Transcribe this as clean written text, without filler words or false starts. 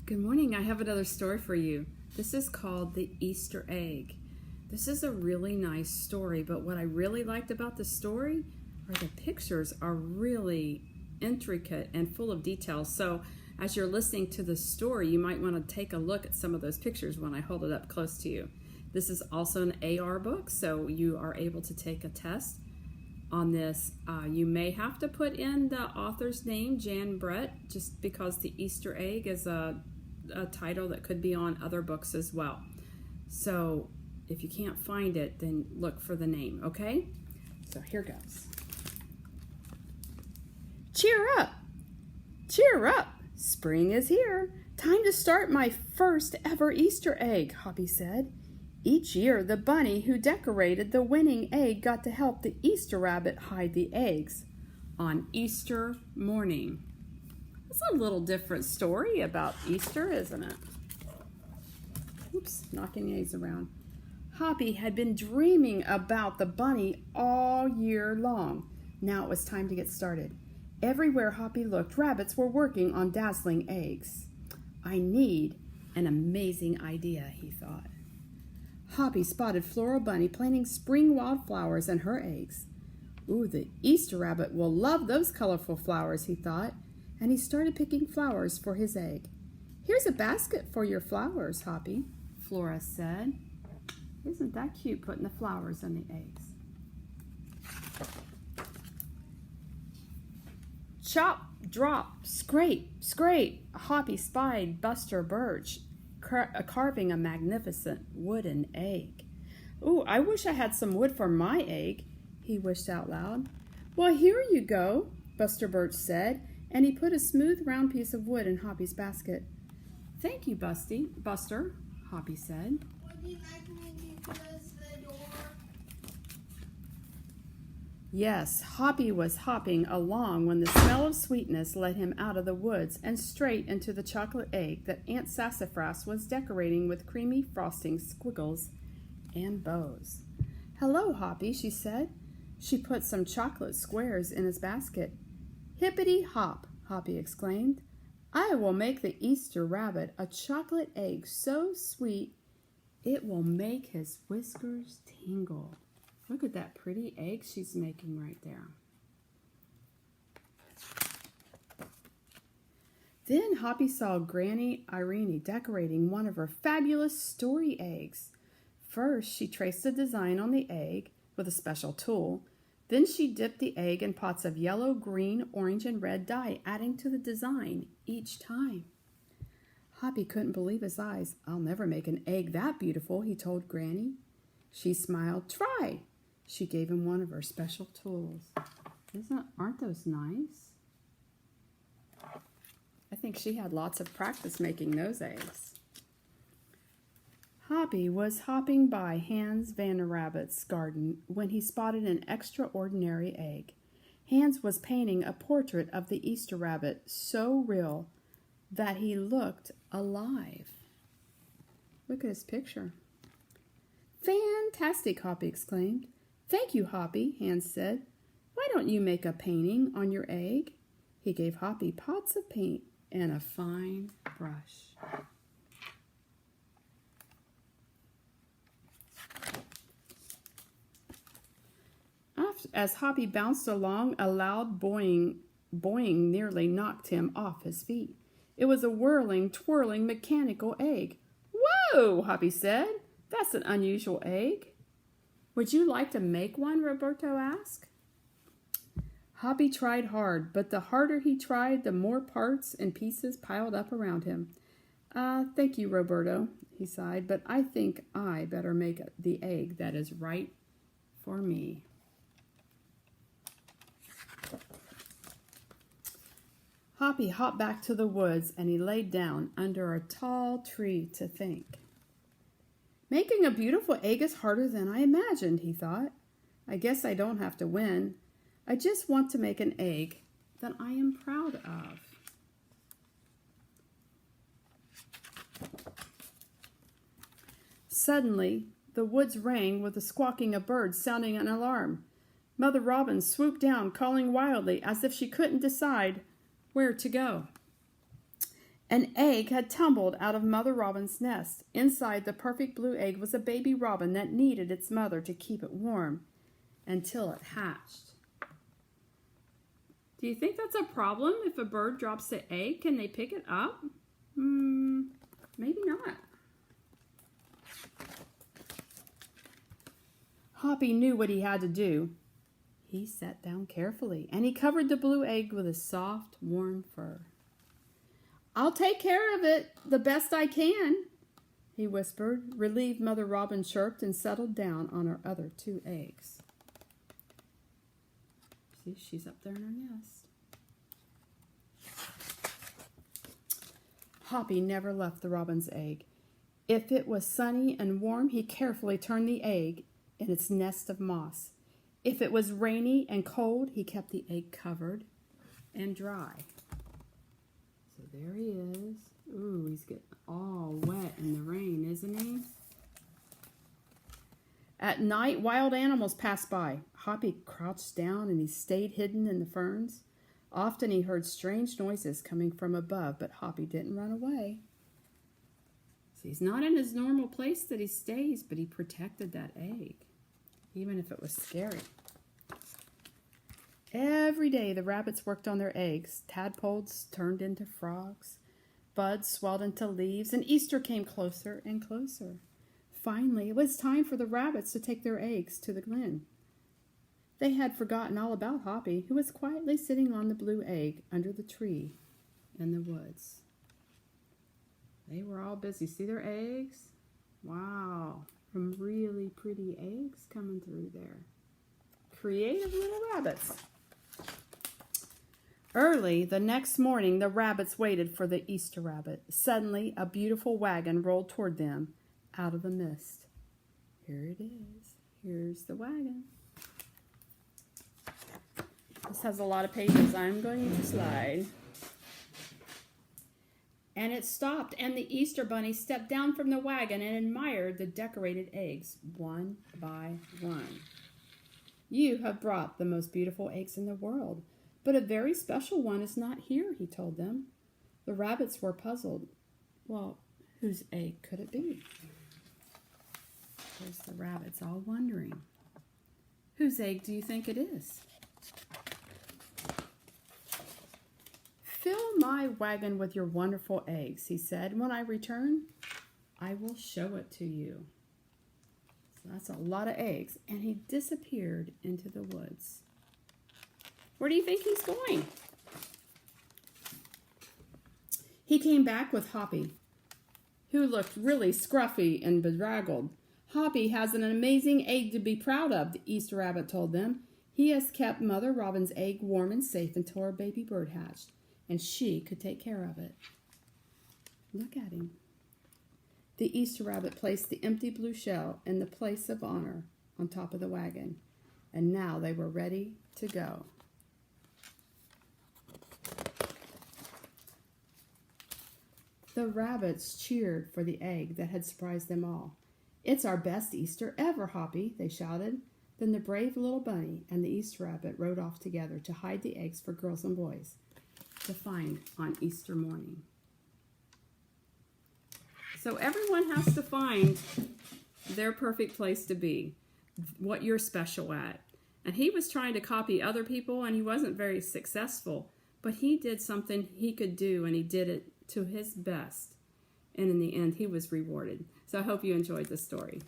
Good morning. I have another story for you. This is called The Easter Egg. This is a really nice story, but what I really liked about the story are the pictures are really intricate and full of details. So as you're listening to the story, you might want to take a look at some of those pictures when I hold it up close to you. This is also an AR book, so you are able to take a test on this. You may have to put in the author's name, Jan Brett, just because the Easter Egg is a title that could be on other books as well. So if you can't find it, then look for the name, okay? So here goes. Cheer up! Cheer up! Spring is here. Time to start my first ever Easter egg, Hoppy said. Each year, the bunny who decorated the winning egg got to help the Easter rabbit hide the eggs on Easter morning. It's a little different story about Easter, isn't it? Oops, knocking the eggs around. Hoppy had been dreaming about the bunny all year long. Now it was time to get started. Everywhere Hoppy looked, rabbits were working on dazzling eggs. I need an amazing idea, he thought. Hoppy spotted Flora Bunny planting spring wildflowers in her eggs. Ooh, the Easter rabbit will love those colorful flowers, he thought, and he started picking flowers for his egg. Here's a basket for your flowers, Hoppy, Flora said. Isn't that cute, putting the flowers in the eggs? Chop, drop, scrape, scrape. Hoppy spied Buster Birch carving a magnificent wooden egg. Ooh, I wish I had some wood for my egg, he wished out loud. Well, here you go, Buster Birch said, and he put a smooth round piece of wood in Hoppy's basket. Thank you, Buster, Hoppy said. Would you like me to close the door? Yes, Hoppy was hopping along when the smell of sweetness led him out of the woods and straight into the chocolate egg that Aunt Sassafras was decorating with creamy frosting, squiggles, and bows. Hello, Hoppy, she said. She put some chocolate squares in his basket. Hippity hop, Hoppy exclaimed. I will make the Easter rabbit a chocolate egg so sweet it will make his whiskers tingle. Look at that pretty egg she's making right there. Then Hoppy saw Granny Irene decorating one of her fabulous story eggs. First, she traced the design on the egg with a special tool. Then she dipped the egg in pots of yellow, green, orange, and red dye, adding to the design each time. Hoppy couldn't believe his eyes. I'll never make an egg that beautiful, he told Granny. She smiled. Try. She gave him one of her special tools. Aren't those nice? I think she had lots of practice making those eggs. Hoppy was hopping by Hans Vanderrabbit's garden when he spotted an extraordinary egg. Hans was painting a portrait of the Easter rabbit so real that he looked alive. Look at his picture. Fantastic, Hoppy exclaimed. Thank you, Hoppy, Hans said. Why don't you make a painting on your egg? He gave Hoppy pots of paint and a fine brush. As Hoppy bounced along, a loud boing nearly knocked him off his feet. It was a whirling, twirling, mechanical egg. Whoa, Hoppy said. That's an unusual egg. Would you like to make one? Roberto asked. Hoppy tried hard, but the harder he tried, the more parts and pieces piled up around him. Thank you, Roberto, he sighed, but I think I better make the egg that is right for me. Hoppy hopped back to the woods, and he laid down under a tall tree to think. Making a beautiful egg is harder than I imagined, he thought. I guess I don't have to win. I just want to make an egg that I am proud of. Suddenly, the woods rang with the squawking of birds sounding an alarm. Mother Robin swooped down, calling wildly as if she couldn't decide where to go. An egg had tumbled out of Mother Robin's nest. Inside the perfect blue egg was a baby robin that needed its mother to keep it warm until it hatched. Do you think that's a problem if a bird drops the egg? Can they pick it up? Maybe not. Hoppy knew what he had to do. He sat down carefully and he covered the blue egg with his soft, warm fur. "I'll take care of it the best I can," he whispered. Relieved, Mother Robin chirped and settled down on her other 2 eggs. See, she's up there in her nest. Hoppy never left the robin's egg. If it was sunny and warm, he carefully turned the egg in its nest of moss. If it was rainy and cold, he kept the egg covered and dry. So there he is. Ooh, he's getting all wet in the rain, isn't he? At night, wild animals passed by. Hoppy crouched down and he stayed hidden in the ferns. Often he heard strange noises coming from above, but Hoppy didn't run away. So he's not in his normal place that he stays, but he protected that egg, even if it was scary. Every day the rabbits worked on their eggs. Tadpoles turned into frogs. Buds swelled into leaves, and Easter came closer and closer. Finally, it was time for the rabbits to take their eggs to the glen. They had forgotten all about Hoppy, who was quietly sitting on the blue egg under the tree in the woods. They were all busy. See their eggs? Wow, some really pretty eggs coming through there. Creative little rabbits. Early the next morning, the rabbits waited for the Easter rabbit. Suddenly, a beautiful wagon rolled toward them out of the mist. Here it is. Here's the wagon. This has a lot of pages. I'm going to slide. And it stopped, and the Easter bunny stepped down from the wagon and admired the decorated eggs one by one. "You have brought the most beautiful eggs in the world, but a very special one is not here," he told them. The rabbits were puzzled. Well, whose egg could it be? There's the rabbits all wondering. Whose egg do you think it is? "Fill my wagon with your wonderful eggs," he said. "When I return, I will show it to you." So that's a lot of eggs. And he disappeared into the woods. Where do you think he's going? He came back with Hoppy, who looked really scruffy and bedraggled. "Hoppy has an amazing egg to be proud of," the Easter rabbit told them. "He has kept Mother Robin's egg warm and safe until her baby bird hatched, and she could take care of it." Look at him. The Easter rabbit placed the empty blue shell in the place of honor on top of the wagon, and now they were ready to go. The rabbits cheered for the egg that had surprised them all. "It's our best Easter ever, Hoppy," they shouted. Then the brave little bunny and the Easter rabbit rode off together to hide the eggs for girls and boys to find on Easter morning. So everyone has to find their perfect place to be, what you're special at. And he was trying to copy other people, and he wasn't very successful, but he did something he could do, and he did it to his best. And in the end, he was rewarded. So I hope you enjoyed the story.